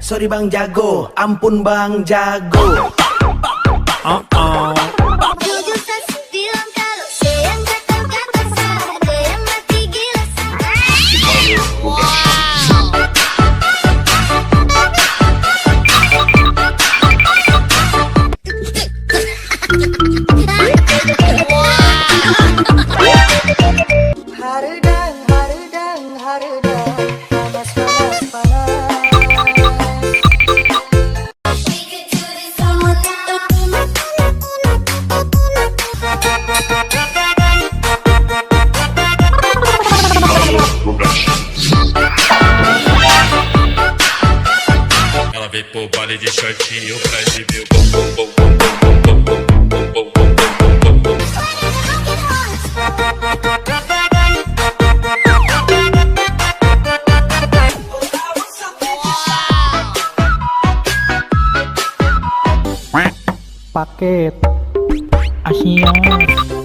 Sorry Bang Jago, ampun Bang Jago. Jujur saya bilang kalau saya yang kata-kata salah, ada yang mati gila Harudang, harudang, harudang, panas, panas, panas. Ela veio pro baile de shortinho pra exibir o bom bom bom bom bom bom bom bom bom bom bom. Paket Asia.